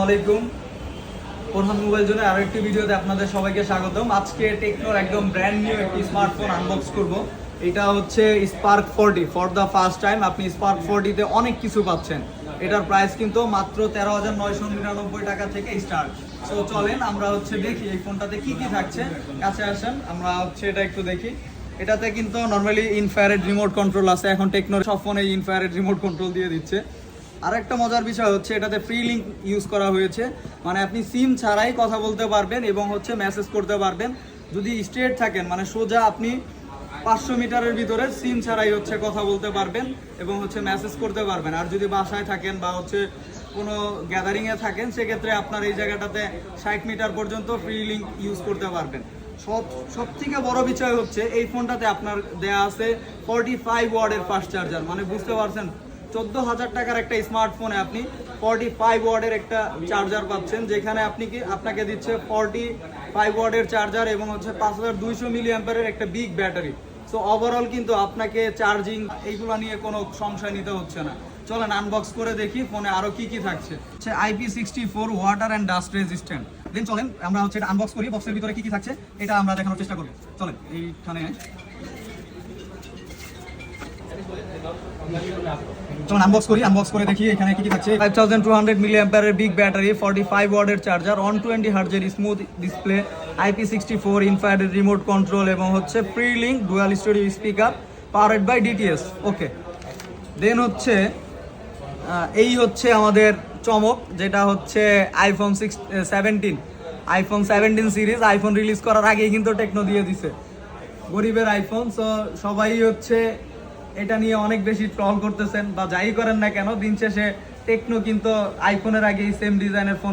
আসসালামাইকুম প্রধান মোবাইল জোনের আরো একটি ভিডিওতে আপনাদের সবাইকে স্বাগতম। আজকে টেকনোর একদম ব্র্যান্ড নিউ একটি স্মার্টফোন আনবক্স করব। এটা হচ্ছে spark 40 for the first time. আপনি স্পার্ক 40 তে অনেক কিছু পাচ্ছেন। এটার প্রাইস কিন্তু মাত্র 13,999 টাকা থেকে স্টার্ট। সো চলেন আমরা দেখি এই ফোনটাতে কি কি থাকছে। কাছে আসেন, আমরা এটা একটু দেখি। এটাতে কিন্তু নর্মালি ইনফ্রারেড রিমোট কন্ট্রোল আছে। এখন টেকনোর সব ফোনে ইনফ্রারেড রিমোট কন্ট্রোল দিয়ে দিচ্ছে। আর একটা মজার বিষয় হচ্ছে এটাতে ফ্রি লিঙ্ক ইউজ করা হয়েছে, মানে আপনি সিম ছাড়াই কথা বলতে পারবেন এবং মেসেজ করতে পারবেন। যদি স্ট্রেট থাকেন মানে সোজা, আপনি 500 মিটারের ভিতরে সিম ছাড়াই কথা বলতে পারবেন এবং মেসেজ করতে পারবেন। আর যদি বাসায় থাকেন বা কোনো গ্যাদারিংয়ে থাকেন, সেক্ষেত্রে আপনার এই জায়গাটাতে 60 মিটার পর্যন্ত ফ্রি লিঙ্ক ইউজ করতে পারবেন। সব থেকে বড় বিষয় হচ্ছে এই ফোনটাতে আপনার দেয়া আছে 45 ওয়াটের ফাস্ট চার্জার। মানে বুঝতে পারছেন, 14,000 টাকার একটা স্মার্টফোনে আপনি 45 ওয়াটের একটা চার্জার পাচ্ছেন, যেখানে আপনাকে দিচ্ছে 45 ওয়াটের চার্জার এবং 5200 মিলি অ্যাম্পিয়ারের একটা বিগ ব্যাটারি। সো ওভারঅল কিন্তু আপনাকে চার্জিং এইগুলো নিয়ে কোনো সংশয় নিতে হচ্ছে না। চলেন আনবক্স করে দেখি ফোনে আরো কি কি থাকছে। IP64 water and dust resistant. Then চলেন আমরা এটা আনবক্স করি। বক্সের ভিতরে কি কি থাকছে এটা আমরা দেখানোর চেষ্টা করব। চলেন এইখানে চলুন আনবক্স করে দেখি এখানে কি কি থাকছে। 5200 মিলি অ্যাম্পিয়ারের বিগ ব্যাটারি, 45 ওয়াটের চার্জার, 120 হার্জের smooth display, IP64 infrared remote control এবং free link dual studio speaker, powered by DTS। Okay, then এই আমাদের চমক, যেটা আইফোন 17 সিরিজ। আইফোন রিলিজ করার আগেই কিন্তু টেকনো দিয়ে দিছে গরিবের আইফোন। সো সবাই এটা নিয়ে অনেক বেশি ট্রল করতেছেন বা যাই করেন না কেন, দিন শেষে টেকনো কিন্তু আইফোনের আগেই সেম ডিজাইনের ফোন